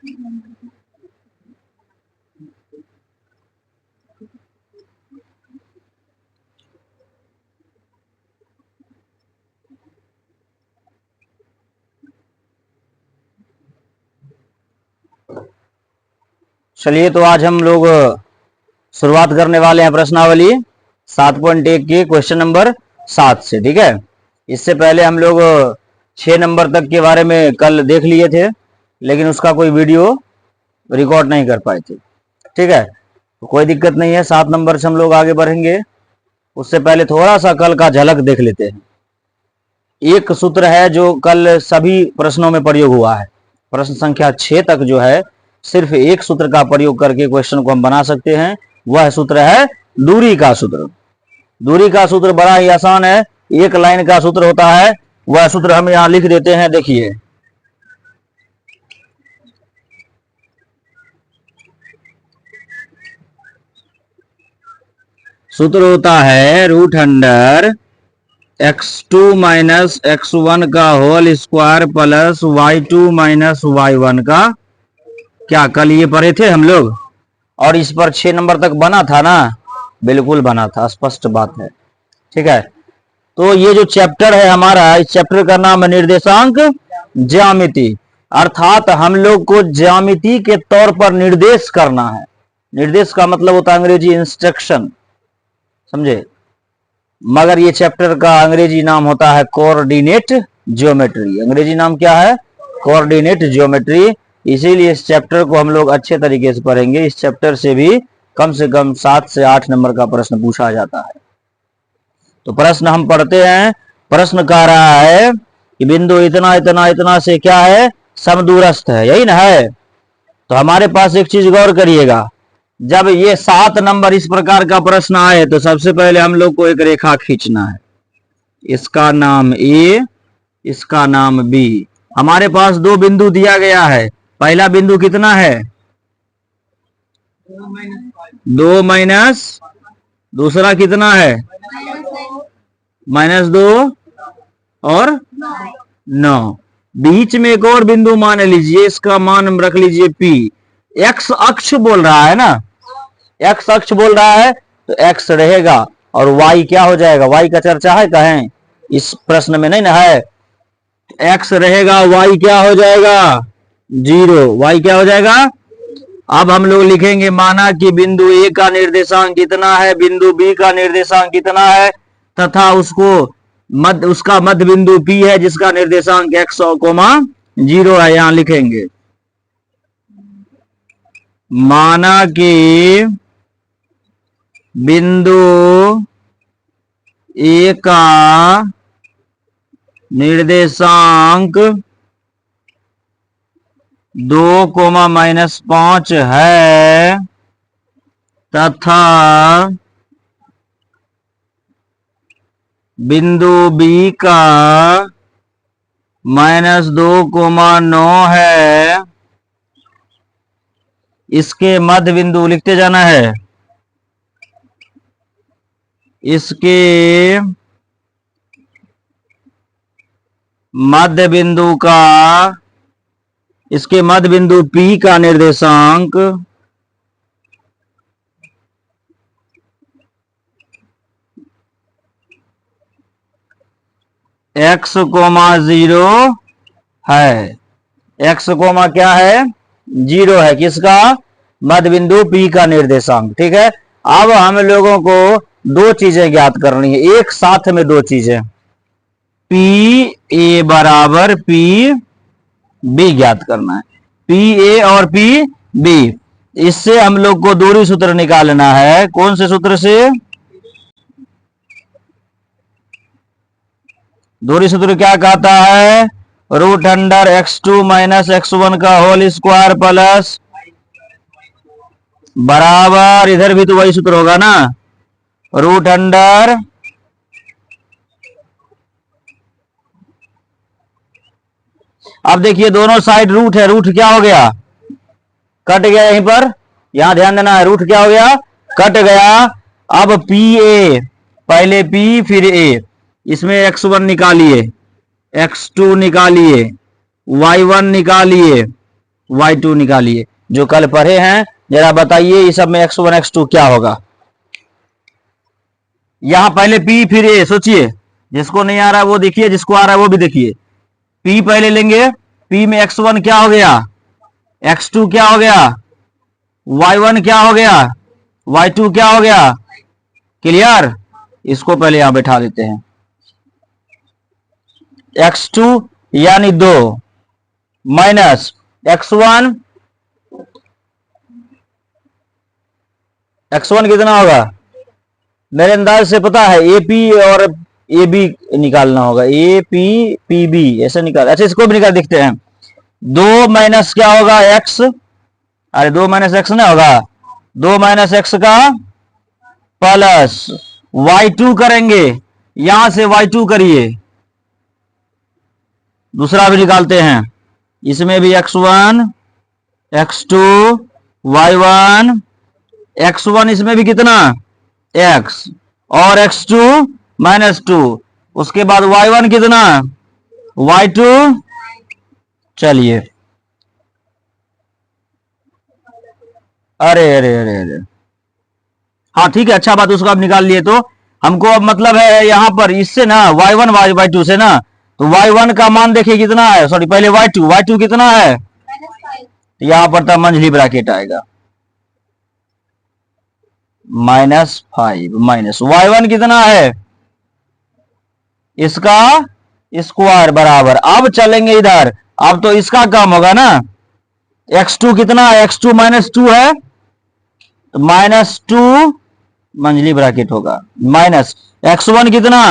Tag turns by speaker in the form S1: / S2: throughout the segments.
S1: चलिए, तो आज हम लोग शुरुआत करने वाले हैं प्रश्नावली 7.1 के क्वेश्चन नंबर 7 से। ठीक है, इससे पहले हम लोग 6 नंबर तक के बारे में कल देख लिए थे, लेकिन उसका कोई वीडियो रिकॉर्ड नहीं कर पाए थे। ठीक है, तो कोई दिक्कत नहीं है, 7 नंबर से हम लोग आगे बढ़ेंगे। उससे पहले थोड़ा सा कल का झलक देख लेते हैं। एक सूत्र है जो कल सभी प्रश्नों में प्रयोग हुआ है। प्रश्न संख्या 6 तक जो है सिर्फ एक सूत्र का प्रयोग करके क्वेश्चन को हम बना सकते हैं। वह सूत्र है दूरी का सूत्र। दूरी का सूत्र बड़ा ही आसान है, एक लाइन का सूत्र होता है। वह सूत्र हम यहां लिख देते हैं। देखिए, सूत्र होता है √अंडर x2 माइनस x1 का whole square plus y2 minus y1 का। क्या कल ये पढ़े थे हम लोग? और इस पर 6 नंबर तक बना था ना? बिल्कुल बना था, स्पष्ट बात है। ठीक है, तो ये जो चैप्टर है हमारा, इस चैप्टर का नाम है निर्देशांक ज्यामिति। अर्थात हम लोग को ज्यामिति के तौर पर निर्देश करना है। निर्देश का मतलब होता है अंग्रेजी इंस्ट्रक्शन, समझे? मगर ये चैप्टर का अंग्रेजी नाम होता है कोऑर्डिनेट ज्योमेट्री। अंग्रेजी नाम क्या है? Coordinate geometry. इसीलिए इस चैप्टर को हम लोग अच्छे तरीके से पढ़ेंगे। इस चैप्टर से भी कम से कम 7 से 8 नंबर का प्रश्न पूछा जाता है। तो प्रश्न हम पढ़ते हैं। प्रश्न कह रहा है कि बिंदु इतना इतना इतना से क्या है? समदूरस्थ है, यही ना है? तो हमारे पास एक चीज गौर करिएगा, जब ये 7 नंबर इस प्रकार का प्रश्न आए तो सबसे पहले हम लोग को एक रेखा खींचना है। इसका नाम ए, इसका नाम बी। हमारे पास 2 बिंदु दिया गया है। पहला बिंदु कितना है? 2 माइनस, दूसरा कितना है? -2 और 9। बीच में एक और बिंदु मान लीजिए, इसका मान रख लीजिए P। एक्स अक्ष बोल रहा है ना, एक्स अक्ष बोल रहा है, तो एक्स रहेगा और वाई क्या हो जाएगा? वाई का चर्चा है कहें? इस प्रश्न में नहीं ना है। एक्स रहेगा, वाई क्या हो जाएगा? 0। वाई क्या हो जाएगा? अब हम लोग लिखेंगे, माना कि बिंदु ए का निर्देशांक कितना है, बिंदु बी का निर्देशांक कितना है, तथा उसका मध्य बिंदु P है जिसका निर्देशांक x, 0 है। यहां लिखेंगे, माना कि बिंदु ए का निर्देशांक 2, -5 है तथा बिंदु बी का -2, 9 है। इसके मध्य बिंदु लिखते जाना है। इसके मध्य बिंदु P का निर्देशांक x, 0 है। x, क्या है? 0 है। किसका? मध्य बिंदु P का निर्देशांक। ठीक है, अब हम लोगों को 2 चीजें ज्ञात करनी है, एक साथ में 2 चीजें। पी ए बराबर पी बी ज्ञात करना है। पी ए और पी बी, इससे हम लोग को दूरी सूत्र निकालना है। कौन से सूत्र से? दूरी सूत्र क्या कहता है? √अंडर x2 माइनस x1 का होल स्क्वायर प्लस बराबर, इधर भी तो वही सूत्र होगा ना, √अंडर अब देखिए दोनों साइड रूट है, रूट क्या हो गया? कट गया। यहीं पर यहां ध्यान देना है, रूट क्या हो गया? कट गया। अब पी ए, पहले पी फिर ए, इसमें x1 निकालिए, x2 निकालिए, y1 निकालिए, y2 निकालिए जो कल पढ़े हैं। जरा बताइए इस सब में x1 x2 क्या होगा। यहां पहले p फिर a, सोचिए, जिसको नहीं आ रहा है वो देखिए, जिसको आ रहा है वो भी देखिए। p पहले लेंगे, p में x1 क्या हो गया, x2 क्या हो गया, y1 क्या हो गया, y2 क्या हो गया। क्लियर। इसको पहले यहां बैठा देते हैं। x2 यानी 2 माइनस x1, x1 कितना होगा, मेरे अंदाज से पता है AP और AB निकालना होगा, AP PB ऐसे निकाल। अच्छा इसको भी निकाल देखते हैं। 2 माइनस क्या होगा x, अरे 2 माइनस एक्स ना होगा, 2 माइनस एक्स का प्लस y2 करेंगे, यहां से y2 करिए। दूसरा भी निकालते हैं, इसमें भी x1 x2 y1, x1 इसमें भी कितना x और x2 माइनस 2, उसके बाद y1 कितना y2। चलिए, अरे अरे अरे अरे, हाँ ठीक है, अच्छा बात, उसको आप निकाल लिए तो हमको अब मतलब है यहां पर इससे ना y1 y2 से ना, तो y1 का मान देखिए कितना है, सॉरी पहले y2 कितना है, तो यहां पर तब मंझली ब्रैकेट आएगा -5 माइनस y1 कितना है, इसका स्क्वायर बराबर। अब चलेंगे इधर, अब तो इसका काम होगा ना, x2 कितना है, x2 -2 है, तो -2 मंझली ब्रैकेट होगा, माइनस x1 कितना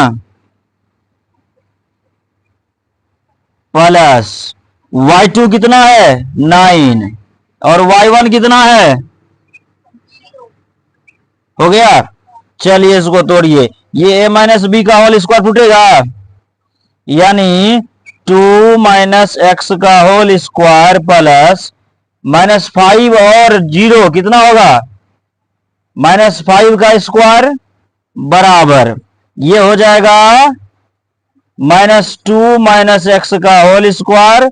S1: प्लस y2 कितना है 9 और y1 कितना है, हो गया। चलिए इसको तोड़िए, ये a माइनस बी का होल स्क्वायर फूटेगा, यानी 2 माइनस एक्स का होल स्क्वायर प्लस -5 और 0 कितना होगा, -5 का स्क्वायर बराबर, ये हो जाएगा -2 माइनस एक्स का होल स्क्वायर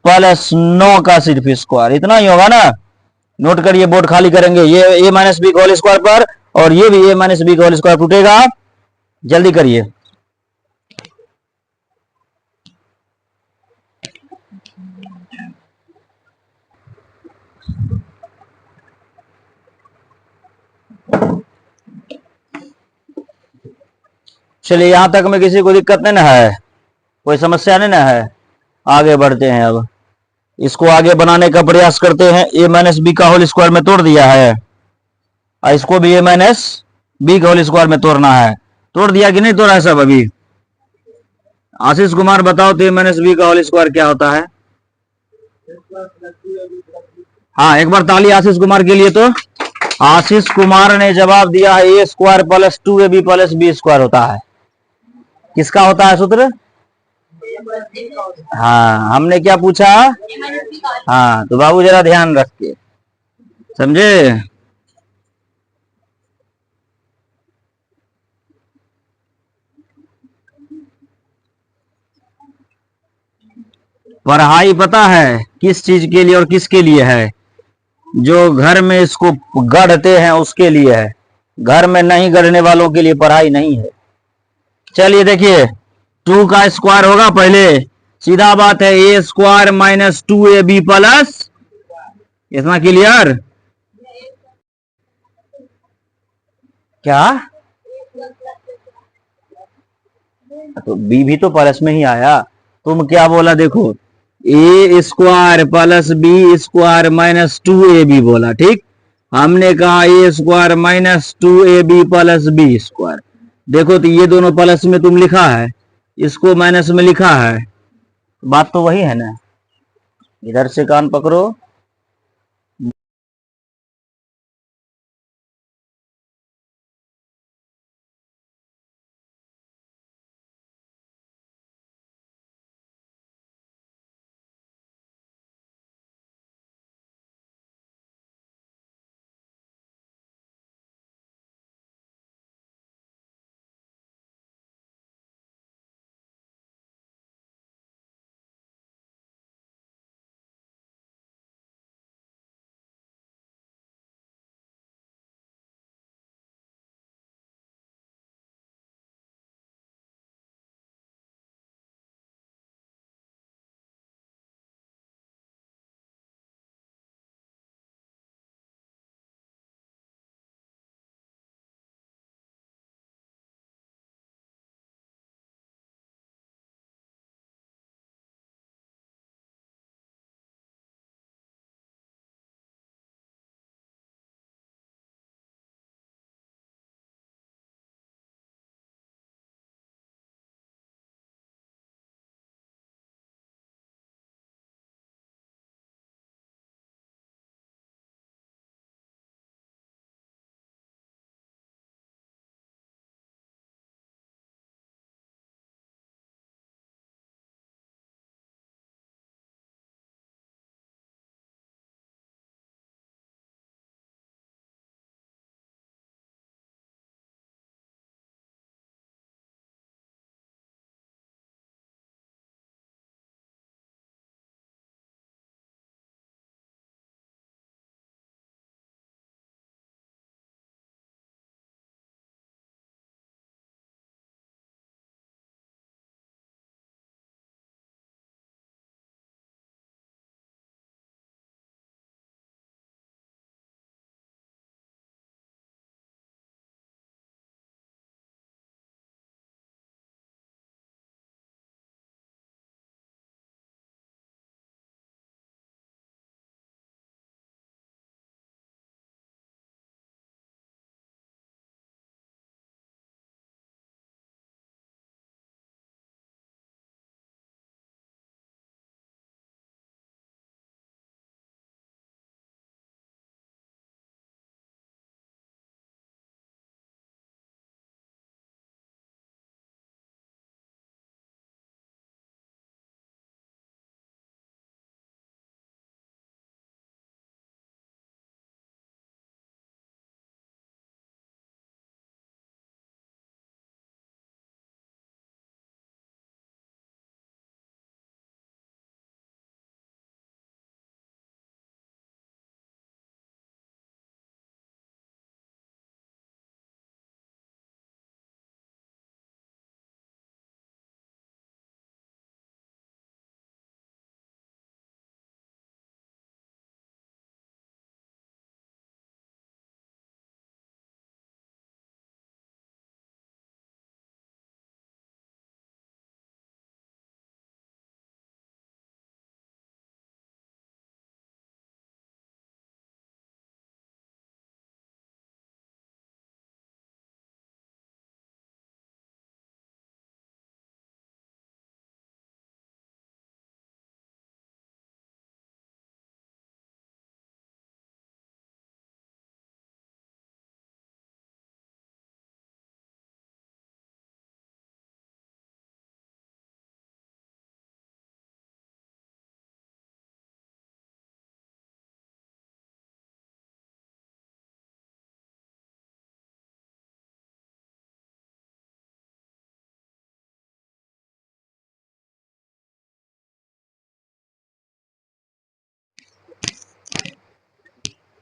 S1: प्लस 9 का सिर्फ स्क्वायर, इतना ही होगा ना। नोट करिए, बोर्ड खाली करेंगे, ये a माइनस बी का होल स्क्वायर पर, और ये भी a माइनस बी का होल स्क्वायर टूटेगा। जल्दी करिए। चलिए यहां तक में किसी को दिक्कत नहीं ना है, कोई समस्या नहीं ना है। आगे बढ़ते हैं, अब इसको आगे बनाने का प्रयास करते हैं। a माइनस बी का होल स्क्वायर में तोड़ दिया है, और इसको भी a माइनस बी का होल स्क्वायर में तोड़ना है। तोड़ दिया कि नहीं तोड़ा है सब अभी। आशीष कुमार बताओ तो a माइनस बी का होल स्क्वायर क्या होता है। हाँ एक बार ताली आशीष कुमार के लिए। तो आशीष कुमार ने जवाब दिया है A square plus 2ab plus B square होता है। किसका होता है सूत्र, हाँ हमने क्या पूछा, हाँ तो बाबू जरा ध्यान रख के समझे। पढ़ाई पता है किस चीज के लिए और किसके लिए है, जो घर में इसको गढ़ते हैं उसके लिए है, घर में नहीं गढ़ने वालों के लिए पढ़ाई नहीं है। चलिए देखिए, 2 का स्क्वायर होगा पहले, सीधा बात है A square minus 2ab plus, इतना क्लियर। क्या, तो बी भी तो प्लस में ही आया, तुम क्या बोला देखो, A square plus B square minus 2ab बोला, ठीक। हमने कहा A square minus 2ab plus B square, देखो तो ये दोनों प्लस में तुम लिखा है, इसको माइनस में लिखा है, बात तो वही है ना। इधर से कान पकड़ो।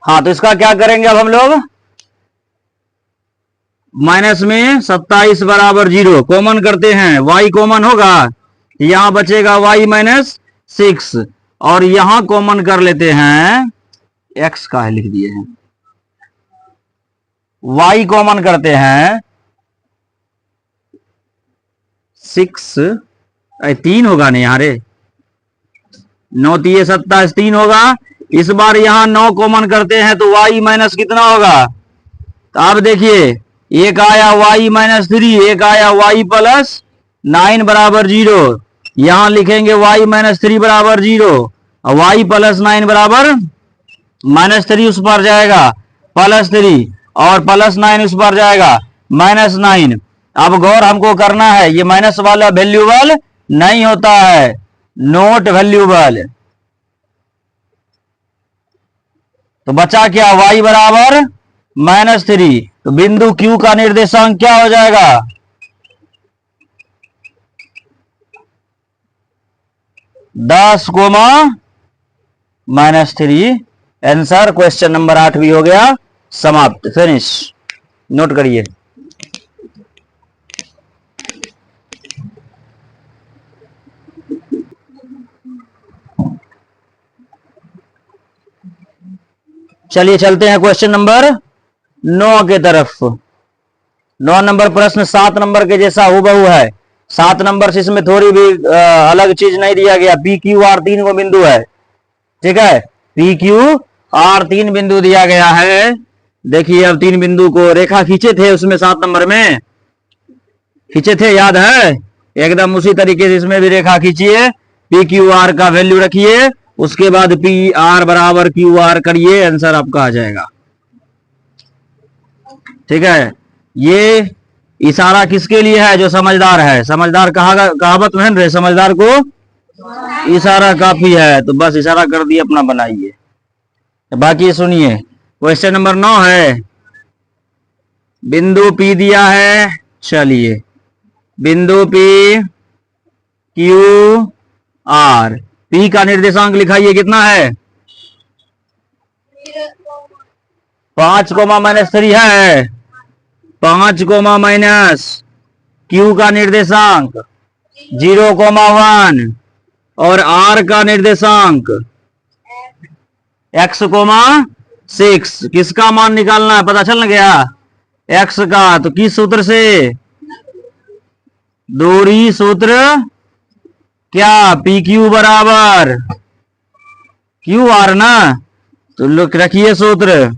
S1: हाँ, तो इसका क्या करेंगे अब हम लोग, माइनस में 27 बराबर 0 कॉमन करते हैं, y कॉमन होगा, यहां बचेगा y माइनस 6, और यहां कॉमन कर लेते हैं, x का है लिख दिए हैं, y कॉमन करते हैं 6, 3 होगा नहीं यहाँ रे, 9 3 27 3 होगा, इस बार यहां 9 कॉमन करते हैं तो y माइनस कितना होगा, तो अब देखिए एक आया y माइनस 3, एक आया y प्लस 9 बराबर 0, यहां लिखेंगे y माइनस 3 बराबर 0 और y प्लस 9 बराबर माइनस 3, उस पर जाएगा प्लस 3 और प्लस 9 उस पर जाएगा माइनस 9। अब गौर हमको करना है, ये माइनस वाला वैल्यूबल नहीं होता है, नॉट वैल्यूबल, तो बचा क्या, y बराबर माइनस 3, तो बिंदु Q का निर्देशांक क्या हो जाएगा, 10 comma minus 3। Answer question number 8 भी हो गया समाप्त, फिनिश। नोट करिए। चलिए चलते हैं क्वेश्चन नंबर 9 के तरफ। 9 नंबर प्रश्न 7 नंबर के जैसा हूबहू है, 7 नंबर से इसमें थोड़ी भी अलग चीज नहीं दिया गया। पी क्यू आर 3 को बिंदु है, ठीक है, पी क्यू आर 3 बिंदु दिया गया है। देखिए अब 3 बिंदु को रेखा खींचे थे, उसमें 7 नंबर में खींचे थे, याद है, एकदम उसी तरीके से इसमें भी रेखा खींचिए, पी क्यू आर का वैल्यू रखिए, उसके बाद पी आर बराबर क्यू आर करिए, आंसर आपका आ जाएगा। ठीक है, ये इशारा किसके लिए है, जो समझदार है, समझदार कहावत में रहे, समझदार को इशारा काफी है, तो बस इशारा कर दिए, अपना बनाइए। बाकी सुनिए, क्वेश्चन नंबर 9 है, बिंदु P दिया है, चलिए बिंदु P क्यू आर, P का निर्देशांक लिखाइए, कितना है, 5 कोमा माइनस 3 है, 5 कोमा माइनस, Q का निर्देशांक 0 कोमा 1 और R का निर्देशांक x कोमा 6। किसका मान निकालना है, पता चल गया, x का, तो किस सूत्र से, दूरी सूत्र, क्या, पी क्यू बराबर क्यू आर ना, तो लोग रखिए सूत्र,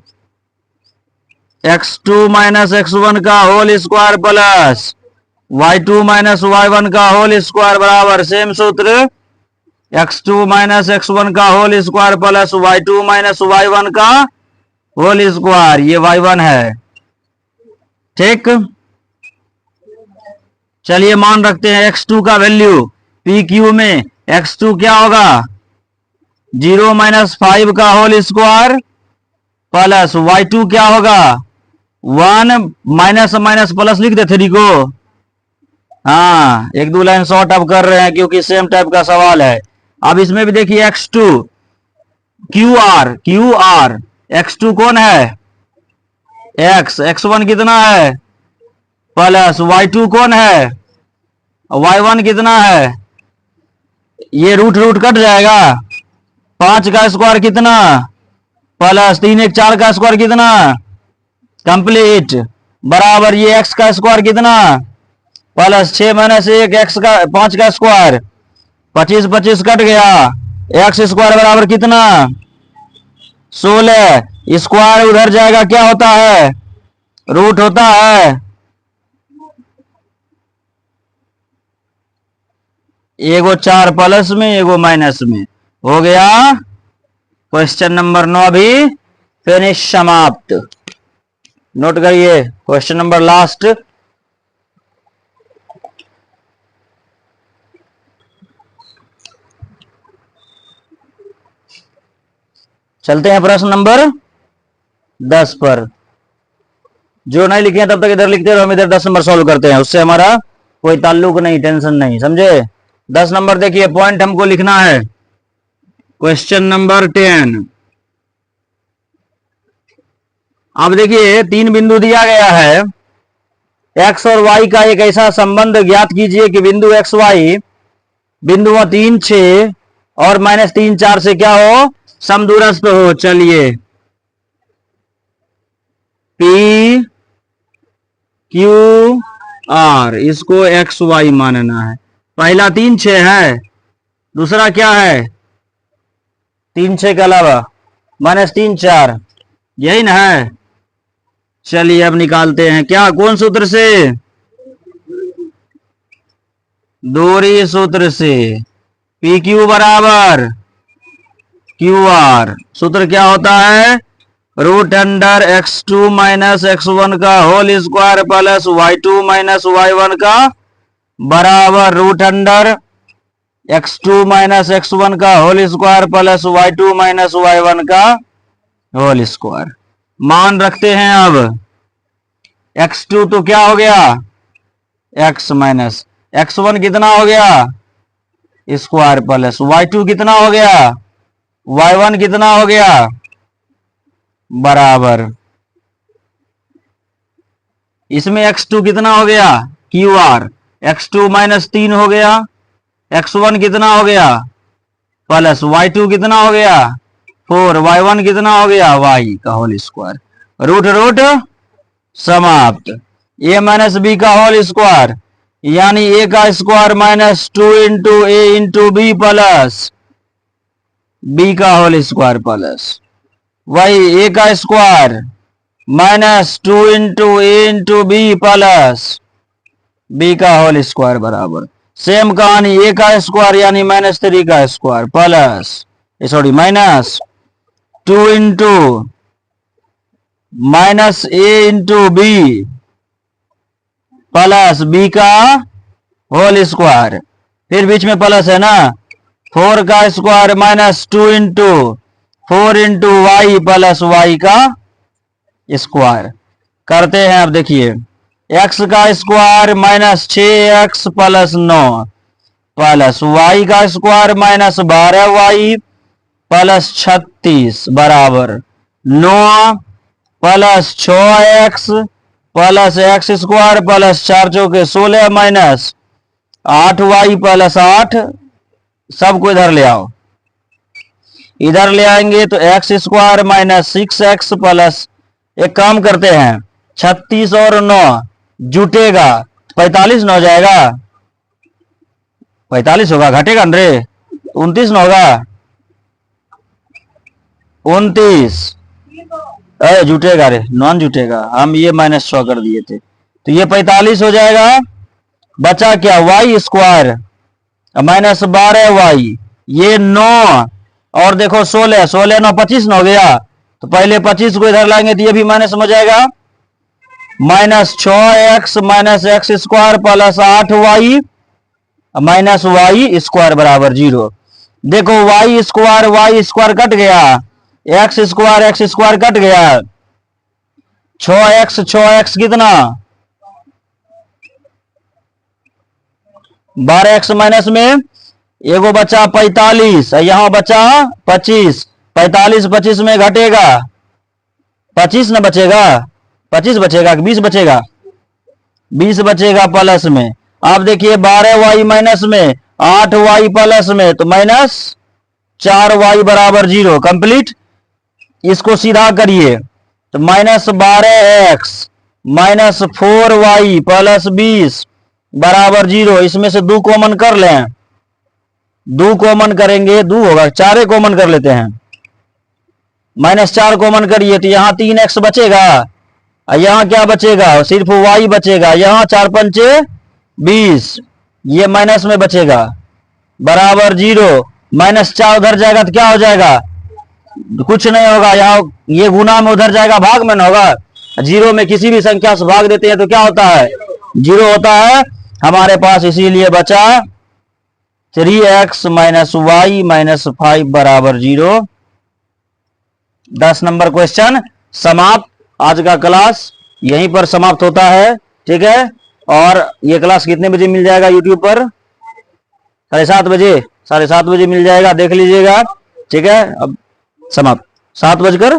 S1: x2 माइनस x1 का whole square plus y2 minus y1 का होल स्क्वायर बराबर, सेम सूत्र, x2 माइनस x1 का whole square plus y2 minus y1 का होल स्क्वायर, ये y1 है, ठीक। चलिए मान रखते हैं x2 का वैल्यू, पी क्यू में x2 क्या होगा, 0 माइनस 5 का होल स्क्वायर प्लस y2 क्या होगा, 1 माइनस माइनस प्लस लिख दे 3 को, हाँ, 1-2 लाइन शॉर्ट अप कर रहे हैं क्योंकि सेम टाइप का सवाल है। अब इसमें भी देखिए x2 क्यू आर, x2 कौन है, x1 कितना है, प्लस y2 कौन है, y1 कितना है, ये रूट रूट कट जाएगा, 5 का स्क्वायर कितना, प्लस 3 1 4 का स्क्वायर कितना, कंप्लीट, बराबर ये x का स्क्वायर कितना, प्लस 6 माइनस 1 x का 5 का स्क्वायर, 25 25 कट गया, x स्क्वायर बराबर कितना, 16, स्क्वायर उधर जाएगा, क्या होता है, रूट होता है, एगो 4 प्लस में एगो माइनस में, हो गया क्वेश्चन नंबर 9 भी फिनिश, समाप्त। नोट करिए क्वेश्चन नंबर लास्ट, चलते हैं प्रश्न नंबर 10 पर। जो नहीं लिखे हैं तब तक इधर लिखते रहो, हम इधर 10 नंबर सॉल्व करते हैं, उससे हमारा कोई ताल्लुक नहीं, टेंशन नहीं, समझे। 10 नंबर देखिए, पॉइंट हमको लिखना है, क्वेश्चन नंबर 10, अब देखिए 3 बिंदु दिया गया है, एक्स और वाई का एक ऐसा संबंध ज्ञात कीजिए कि बिंदु एक्स वाई बिंदु 3, 6 और -3, 4 से क्या हो, समदूरस्थ हो। चलिए पी क्यू आर, इसको एक्स वाई मानना है। पहला 3, 6 है, दूसरा क्या है 3, 6 के अलावा -3, 4, यही ना है। चलिए अब निकालते हैं, क्या कौन सूत्र से, दूरी सूत्र से। पी क्यू बराबर क्यू आर, सूत्र क्या होता है, √अंडर x2 माइनस x1 का whole square plus y2 minus y1 का बराबर √अंडर x2 माइनस x1 का whole square plus y2 minus y1 का होल स्क्वायर। मान रखते हैं अब, x2 तो क्या हो गया x माइनस x1 कितना हो गया स्क्वायर प्लस y2 कितना हो गया y1 कितना हो गया बराबर, इसमें x2 कितना हो गया क्यू आर, x2 -3 हो गया, x1 कितना हो गया प्लस y2 कितना हो गया 4, y1 कितना हो गया y का होल स्क्वायर, रूट रूट समाप्त। a माइनस बी का होल स्क्वायर यानी a का square -2 into A into B plus b का होल स्क्वायर प्लस वही a का square -2 into A into B plus b का होल स्क्वायर बराबर। सेम कहानी a का स्क्वायर यानी -3 का square plus sorry -2 into -a into B plus B का होल स्क्वायर, फिर बीच में प्लस है ना, 4 का square -2 into 4 into Y plus Y का स्क्वायर। करते हैं अब, देखिए x का square -6x plus 9 plus Y का स्क्वायर -12y प्लस 36 बराबर 9 plus 6x plus x square plus 4 चौके 16 माइनस 8y प्लस 8, सबको इधर ले आओ, इधर ले आएंगे तो x स्क्वायर -6x प्लस, एक काम करते हैं 36 और 9 जुटेगा 45 न हो जाएगा, 45 होगा, घटेगा न रे, 29 न होगा 29, अरे जुटेगा रे, नॉन जुटेगा, हम ये -6 कर दिए थे तो ये 45 हो जाएगा। बचा क्या वाई स्क्वायर -12y, ये 9 और देखो 16, 16 9 25 न हो गया, तो पहले 25 को इधर लाएंगे तो ये भी माइनस हो जाएगा, -6x -x square plus 8y minus Y square बराबर 0। देखो y स्क्वायर कट गया, x स्क्वायर कट गया, 6x कितना 12x माइनस में एगो बचा 45, यहां बचा 25, 45 25 में घटेगा 25 न बचेगा, 25 बचेगा कि 20 बचेगा, 20 बचेगा प्लस में। आप देखिए 12y माइनस में 8y प्लस में तो -4y बराबर 0 कंप्लीट। इसको सीधा करिए तो -12x -4y प्लस 20 बराबर 0, इसमें से 2 कॉमन कर लें, 2 कॉमन करेंगे 2 होगा, 4 कॉमन कर लेते हैं, -4 कॉमन करिए तो यहाँ 3x बचेगा, यहाँ क्या बचेगा सिर्फ y बचेगा, यहाँ 4 पंचे 20, ये माइनस में बचेगा बराबर 0, -4 उधर जाएगा तो क्या हो जाएगा कुछ नहीं होगा, यहाँ ये गुना में उधर जाएगा भाग में ना होगा, 0 में किसी भी संख्या से भाग देते हैं तो क्या होता है 0 होता है हमारे पास, इसीलिए बचा 3x -y -5 बराबर 0। 10 नंबर क्वेश्चन समाप्त। आज का क्लास यहीं पर समाप्त होता है, ठीक है। और ये क्लास कितने बजे मिल जाएगा यूट्यूब पर, 7:30 बजे, 7:30 बजे मिल जाएगा, देख लीजिएगा, ठीक है। अब समाप्त 7 बजकर